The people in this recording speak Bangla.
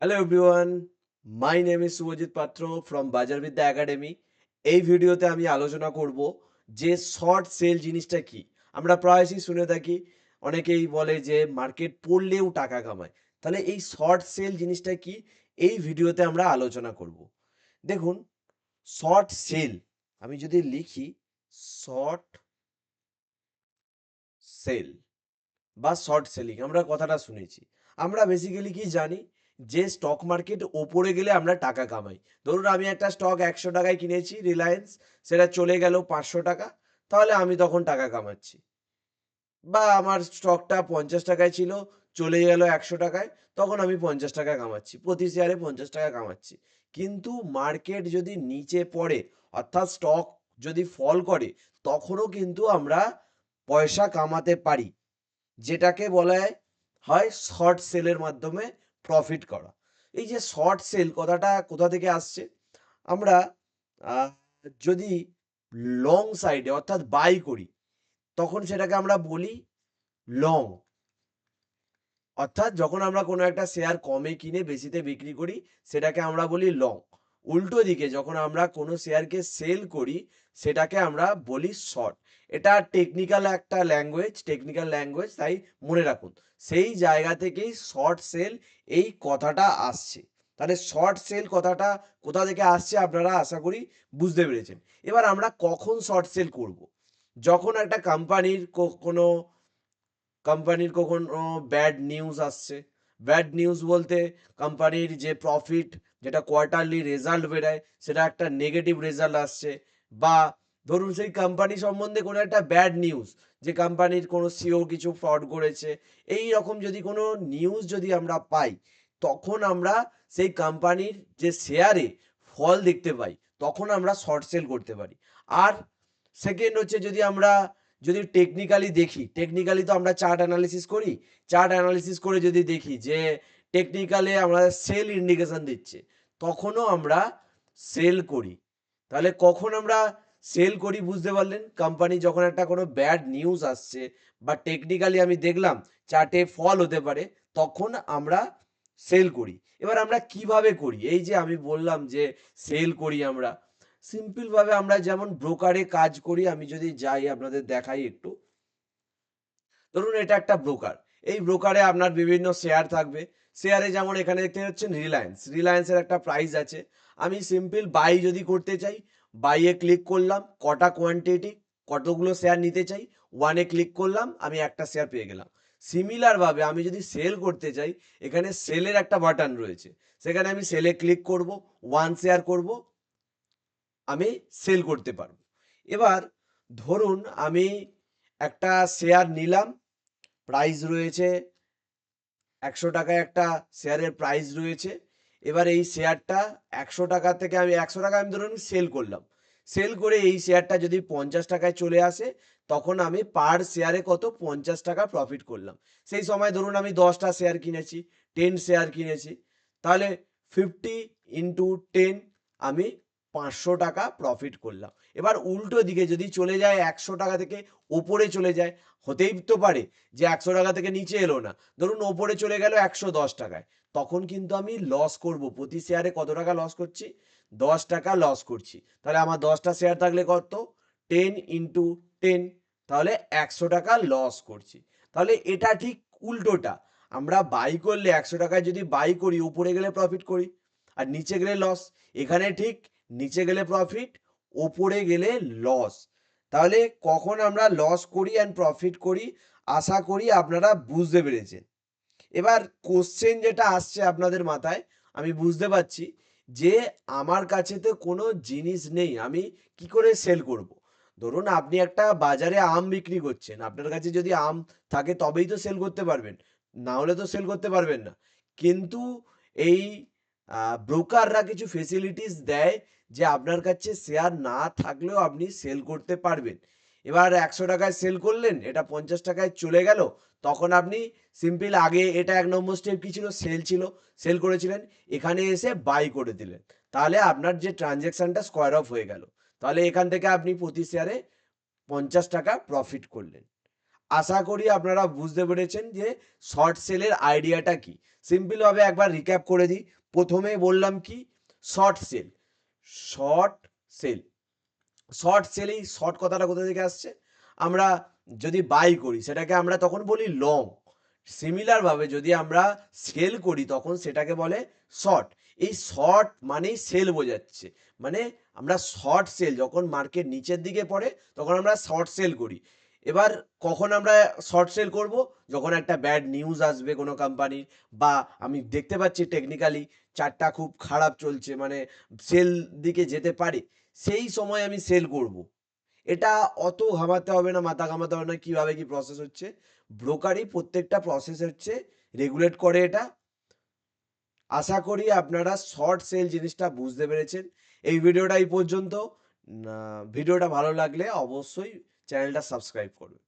Hello everyone, my name is Shubhajit Patra from বাজারবিদ্যা academy. এই ভিডিওতে আমি আলোচনা করব যে শর্ট সেল জিনিসটা কি। আমরা প্রায়শই শুনে থাকি, অনেকেই বলে যে মার্কেট পড়লেও টাকা কামায়। তাহলে এই শর্ট সেল জিনিসটা কি, এই ভিডিওতে আমরা আলোচনা করব। দেখুন, শর্ট সেল আমি যদি লিখি, শর্ট সেল বা শর্ট সেলিং আমরা কথাটা শুনেছি। আমরা বেসিক্যালি কি জানি, যে স্টক মার্কেট ওপরে গেলে আমরা টাকা কামাই। ধরুন আমি একটা স্টক 100 টাকায় কিনেছি রিলায়েন্স, সেটা চলে গেল 500 টাকা, তাহলে আমি তখন টাকা কামাচ্ছি। বা আমার স্টকটা 50 টাকায় ছিল, চলে গেল 100 টাকায়, তখন আমি 50 টাকা কামাচ্ছি, প্রতি শেয়ারে 50 টাকা কামাচ্ছি। কিন্তু মার্কেট যদি নিচে পড়ে, অর্থাৎ স্টক যদি ফল করে, তখনও কিন্তু আমরা পয়সা কামাতে পারি, যেটাকে বলা হয় শর্ট সেলের মাধ্যমে প্রফিট করা। এই যে শর্ট সেল কথাটা কোথা থেকে আসছে, আমরা আহ, যদি লং সাইডে অর্থাৎ বাই করি, তখন সেটাকে আমরা বলি লং। অর্থাৎ যখন আমরা কোনো একটা শেয়ার কমে কিনে বেশিতে বিক্রি করি, সেটাকে আমরা বলি লং। উল্টো দিকে যখন আমরা কোনো শেয়ারকে সেল করি, সেটাকে আমরা বলি শর্ট। এটা টেকনিক্যাল ল্যাঙ্গুয়েজ, তাই মনে রাখুন। সেই জায়গা থেকেই শর্ট সেল এই কথাটা আসছে। তাহলে শর্ট সেল কথাটা কোথা থেকে আসছে আপনারা আশা করি বুঝতে পেরেছেন। এবার আমরা কখন শর্ট সেল করব? যখন একটা কোম্পানির কখনো ব্যাড নিউজ আসছে। ব্যাড নিউজ বলতে কোম্পানির যে প্রফিট, যেটা কোয়ার্টারলি রেজাল্ট বেরায়, সেটা একটা নেগেটিভ রেজাল্ট আসছে। বা ধরুন সেই কোম্পানি সম্বন্ধে কোনো একটা ব্যাড নিউজ, যে কোম্পানির কোনো সিও কিছু ফ্রড করেছে, এই রকম যদি কোনো নিউজ যদি আমরা পাই, তখন আমরা সেই কোম্পানির যে শেয়ারে ফল দেখতে পাই, তখন আমরা শর্ট সেল করতে পারি। আর সেকেন্ড হচ্ছে, যদি টেকনিক্যালি দেখি, টেকনিক্যালি তো আমরা চার্ট অ্যানালিসিস করি। চার্ট অ্যানালিসিস করে যদি দেখি যে টেকনিক্যালে আমরা সেল ইন্ডিকেশন দিচ্ছে, তখনও আমরা সেল করি। তাহলে কখন আমরা সেল করি বুঝতে পারলেন? কোম্পানি যখন একটা কোনো ব্যাড নিউজ আসছে, বা টেকনিক্যালি আমি দেখলাম চার্টে ফল হতে পারে, তখন আমরা সেল করি। এবার আমরা কিভাবে করি? এই যে আমি বললাম যে সেল করি আমরা, সিম্পল ভাবে আমরা যেমন ব্রোকারে কাজ করি, আমি যদি যাই আপনাদের দেখাই একটু। ধরুন এটা একটা ব্রোকার। এই ব্রোকারে আপনার বিভিন্ন শেয়ার থাকবে। শেয়ারে যেমন এখানে দেখতে পাচ্ছেন রিলায়েন্সের একটা প্রাইস আছে। আমি সিম্পল বাই যদি করতে চাই, বাইয়ে ক্লিক করলাম, কটা কোয়ান্টিটি, কতগুলো শেয়ার নিতে চাই, ওয়ানে ক্লিক করলাম, আমি একটা শেয়ার পেয়ে গেলাম। সিমিলার ভাবে আমি যদি সেল করতে চাই, এখানে সেলের একটা বাটন রয়েছে, সেখানে আমি সেলে ক্লিক করব, ওয়ান শেয়ার করব, আমি সেল করতে পারবো। এবার ধরুন আমি একটা শেয়ার নিলাম, প্রাইস রয়েছে 100 টাকায়, একটা শেয়ারের প্রাইস রয়েছে। এবার এই শেয়ারটা 100 টাকা থেকে আমি 100 টাকা আমি ধরুন সেল করলাম। সেল করে এই শেয়ারটা যদি 50 টাকায় চলে আসে, তখন আমি পার শেয়ারে কত, 50 টাকা প্রফিট করলাম। সেই সময় ধরুন আমি 10টা শেয়ার কিনেছি, 10 শেয়ার কিনেছি, তাহলে 50 × 10, আমি 500 টাকা প্রফিট করলাম। এবার উল্টো দিকে যদি চলে যায়, 100 টাকা থেকে ওপরে চলে যায়, হতেই তো পারে যে 100 টাকা থেকে নিচে এলো না, ধরুন ওপরে চলে গেল 110 টাকায়, তখন কিন্তু আমি লস করব। প্রতি শেয়ারে কত টাকা লস করছি? 10 টাকা লস করছি। তাহলে আমার 10টা শেয়ার থাকলে কত, 10 × 10, তাহলে 100 টাকা লস করছি। তাহলে এটা ঠিক উল্টোটা। আমরা বাই করলে 100 টাকায় যদি বাই করি, উপরে গেলে প্রফিট করি, আর নিচে গেলে লস। এখানে ঠিক নিচে গেলে প্রফিট, ওপরে গেলে লস। তাহলে কখন আমরা লস করি অ্যান্ড প্রফিট করি, আশা করি আপনারা বুঝতে পেরেছেন। এবার কোশ্চেন যেটা আসছে আপনাদের মাথায়, আমি বুঝতে পারছি যে আমার কাছে তো কোনো জিনিস নেই, আমি কি করে সেল করব? ধরুন আপনি একটা বাজারে আম বিক্রি করছেন, আপনার কাছে যদি আম থাকে তবেই তো সেল করতে পারবেন, না হলে তো সেল করতে পারবেন না। কিন্তু এই ব্রোকাররা কিছু ফেসিলিটিস দেয়, যে আপনার কাছে শেয়ার না থাকলেও আপনি সেল করতে পারবেন। এবার 100 টাকায় সেল করলেন, এটা 50 টাকায় চলে গেল, তখন আপনি সিম্পল, আগে এটা 1 নম্বর স্টেপ কি ছিল, সেল ছিল, সেল করেছিলেন, এখানে এসে বাই করে দিলেন, তাহলে আপনার যে ট্রানজ্যাকশনটা স্কোয়ার অফ হয়ে গেল। তাহলে এখান থেকে আপনি প্রতি শেয়ারে 50 টাকা প্রফিট করলেন। আশা করি আপনারা বুঝতে পেরেছেন যে শর্ট সেলের আইডিয়াটা কি। সিম্পলভাবে একবার রিক্যাপ করে দিই। প্রথমেই বললাম কি, short sell. Short sell, short sell, এই শর্ট কথাটা কোথা থেকে আসছে? আমরা যদি বাই করি সেটাকে আমরা তখন বলি লং। সিমিলার ভাবে যদি আমরা সেল করি তখন সেটাকে বলে শর্ট। এই শর্ট মানেই সেল বোঝাচ্ছে, মানে আমরা শর্ট সেল, যখন মার্কেট নিচের দিকে পড়ে তখন আমরা শর্ট সেল করি। এবার কখন আমরা শর্ট সেল করব? যখন একটা ব্যাড নিউজ আসবে কোনো কোম্পানির, বা আমি দেখতে পাচ্ছি টেকনিক্যালি চার্টটা খুব খারাপ চলছে, মানে সেল দিকে যেতে পারে, সেই সময় আমি সেল করব। এটা অত ঘামাতে হবে না, মাথা ঘামাতে হবে না কিভাবে কি প্রসেস হচ্ছে। ব্রোকারই প্রত্যেকটা প্রসেস হচ্ছে রেগুলেট করে এটা। আশা করি আপনারা শর্ট সেল জিনিসটা বুঝতে পেরেছেন। এই ভিডিওটা এই পর্যন্ত। ভিডিওটা ভালো লাগলে অবশ্যই চ্যানেলটা সাবস্ক্রাইব করবেন।